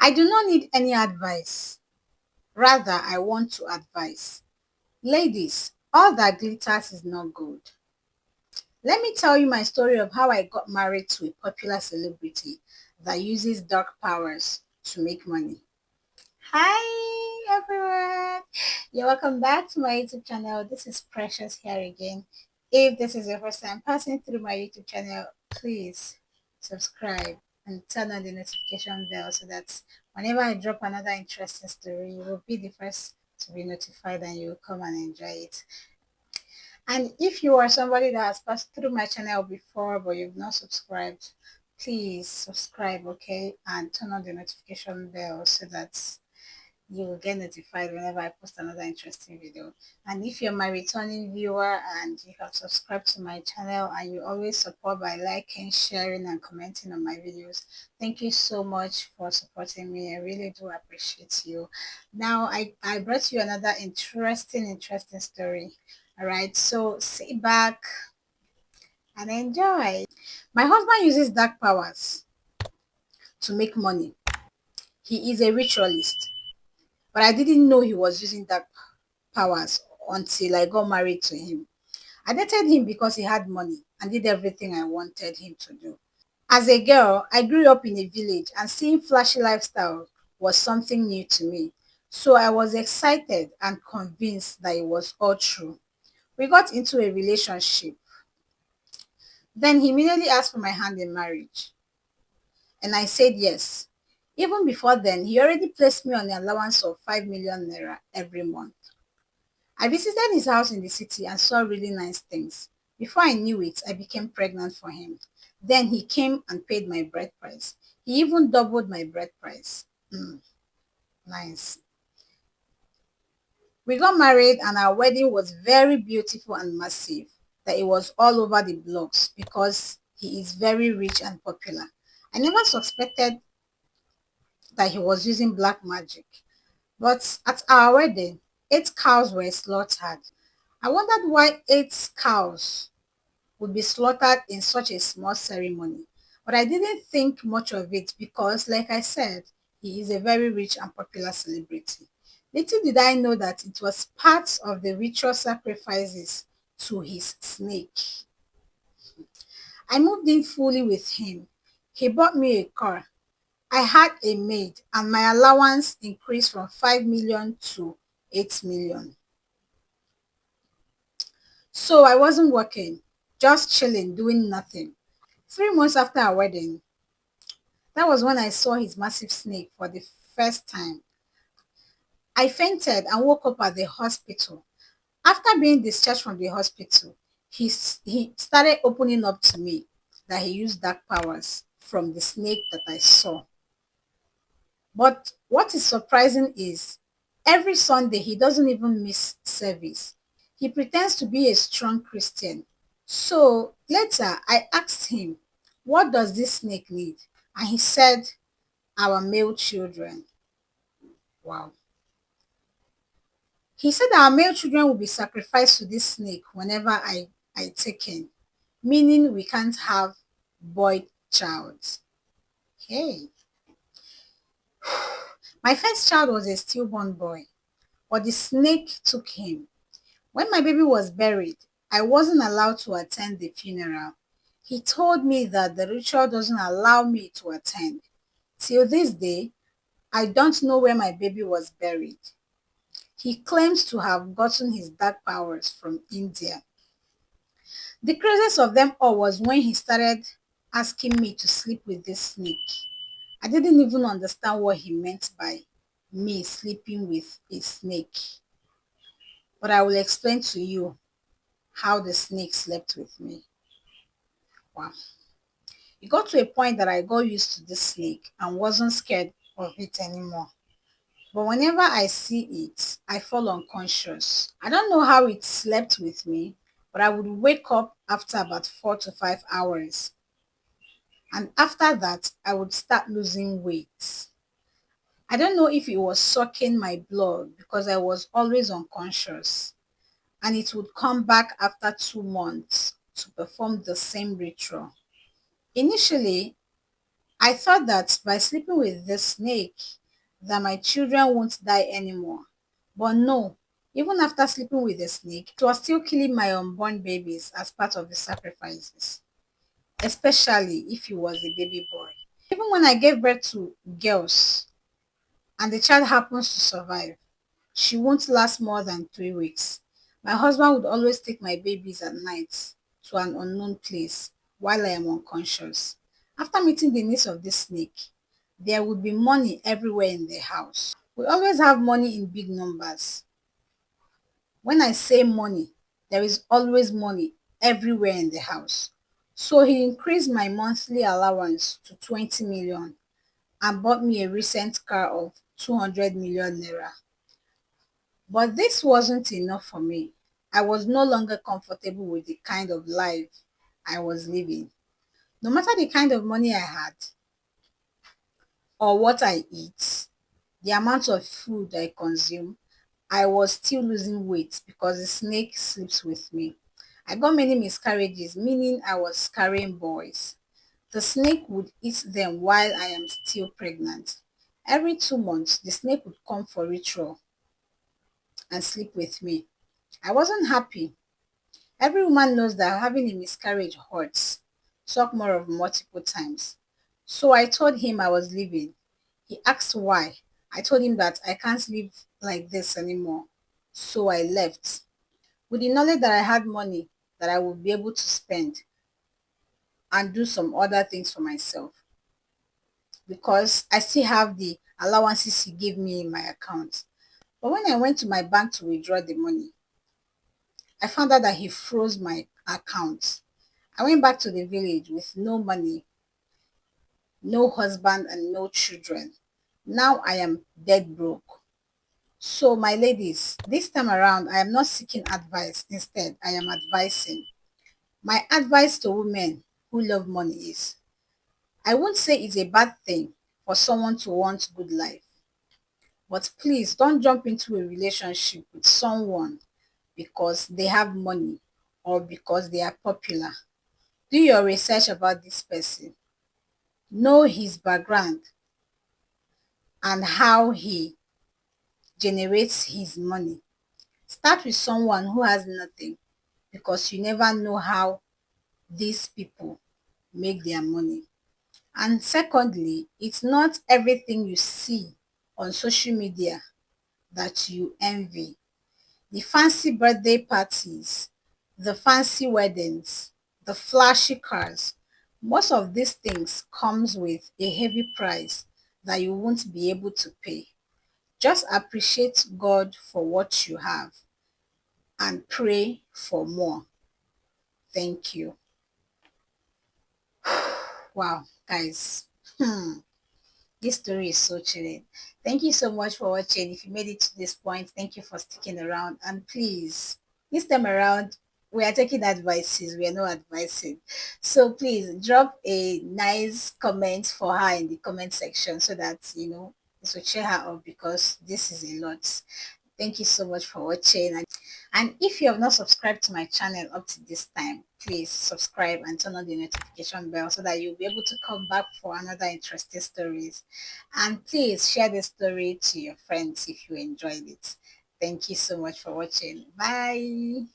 I do not need any advice. Rather, I want to advise. Ladies, all that glitters is not good. Let me tell you my story of how I got married to a popular celebrity that uses dark powers to make money. Hi everyone! You're welcome back to my YouTube channel. This is Precious here again. If this is your first time passing through my YouTube channel, please subscribe and turn on the notification bell so that whenever I drop another interesting story, you will be the first to be notified and you will come and enjoy it. And if you are somebody that has passed through my channel before but you've not subscribed, please subscribe, okay? And turn on the notification bell so that you will get notified whenever I post another interesting video. And if you're my returning viewer and you have subscribed to my channel and you always support by liking, sharing, and commenting on my videos, thank you so much for supporting me. I really do appreciate you. Now, I brought you another interesting story. All right, so sit back and enjoy. My husband uses dark powers to make money. He is a ritualist, but I didn't know he was using dark powers until I got married to him. I dated him because he had money and did everything I wanted him to do. As a girl, I grew up in a village and seeing flashy lifestyle was something new to me. So I was excited and convinced that it was all true. We got into a relationship. Then he immediately asked for my hand in marriage. And I said yes. Even before then, he already placed me on an allowance of 5 million naira every month. I visited his house in the city and saw really nice things. Before I knew it, I became pregnant for him. Then he came and paid my bride price. He even doubled my bride price. Nice. We got married and our wedding was very beautiful and massive. That it was all over the blogs because he is very rich and popular. I never suspected that he was using black magic. But at our wedding, 8 cows were slaughtered. I wondered why 8 cows would be slaughtered in such a small ceremony. But I didn't think much of it because, like I said, he is a very rich and popular celebrity. Little did I know that it was part of the ritual sacrifices to his snake. I moved in fully with him. He bought me a car. I had a maid and my allowance increased from 5 million to 8 million. So I wasn't working, just chilling, doing nothing. 3 months after our wedding, that was when I saw his massive snake for the first time. I fainted and woke up at the hospital. After being discharged from the hospital, he started opening up to me that he used dark powers from the snake that I saw. But what is surprising is every Sunday he doesn't even miss service. He pretends to be a strong Christian. So later I asked him, what does this snake need? And he said, our male children. Wow. He said our male children will be sacrificed to this snake whenever I take him, meaning we can't have boy child. Hey. My first child was a stillborn boy, but the snake took him. When my baby was buried, I wasn't allowed to attend the funeral. He told me that the ritual doesn't allow me to attend. Till this day, I don't know where my baby was buried. He claims to have gotten his dark powers from India. The craziest of them all was when he started asking me to sleep with this snake. I didn't even understand what he meant by me sleeping with a snake. But I will explain to you how the snake slept with me. Wow. It got to a point that I got used to this snake and wasn't scared of it anymore. But whenever I see it, I fall unconscious. I don't know how it slept with me, but I would wake up after about 4 to 5 hours. And after that, I would start losing weight. I don't know if it was sucking my blood because I was always unconscious. And it would come back after 2 months to perform the same ritual. Initially, I thought that by sleeping with this snake, that my children won't die anymore. But no, even after sleeping with the snake, it was still killing my unborn babies as part of the sacrifices, especially if he was a baby boy. Even when I gave birth to girls and the child happens to survive, she won't last more than 3 weeks. My husband would always take my babies at night to an unknown place while I am unconscious. After meeting the needs of this snake, there would be money everywhere in the house. We always have money in big numbers. When I say money, there is always money everywhere in the house. So he increased my monthly allowance to 20 million and bought me a recent car of 200 million naira. But this wasn't enough for me. I was no longer comfortable with the kind of life I was living. No matter the kind of money I had or what I eat, the amount of food I consume, I was still losing weight because the snake sleeps with me. I got many miscarriages, meaning I was carrying boys. The snake would eat them while I am still pregnant. Every 2 months, the snake would come for ritual and sleep with me. I wasn't happy. Every woman knows that having a miscarriage hurts. Talk more of multiple times. So I told him I was leaving. He asked why. I told him that I can't live like this anymore. So I left. With the knowledge that I had money that I would be able to spend and do some other things for myself because I still have the allowances he gave me in my account. But when I went to my bank to withdraw the money, I found out that he froze my account. I went back to the village with no money, no husband, and no children. Now I am dead broke. So, my ladies, this time around, I am not seeking advice. Instead, I am advising. My advice to women who love money is I won't say it's a bad thing for someone to want good life, but please don't jump into a relationship with someone because they have money or because they are popular. Do your research about this person, know his background and how he generates his money. Start with someone who has nothing because you never know how these people make their money. And secondly, it's not everything you see on social media that you envy. The fancy birthday parties, the fancy weddings, the flashy cars, most of these things comes with a heavy price that you won't be able to pay. Just appreciate God for what you have and pray for more. Thank you. Wow, guys. This story is so chilling. Thank you so much for watching. If you made it to this point, thank you for sticking around. And please, this time around, we are taking advices. We are not advising. So please drop a nice comment for her in the comment section so that, this will cheer her up because this is a lot. Thank you so much for watching. And if you have not subscribed to my channel up to this time, please subscribe and turn on the notification bell so that you'll be able to come back for another interesting stories. And please share this story to your friends if you enjoyed it. Thank you so much for watching. Bye.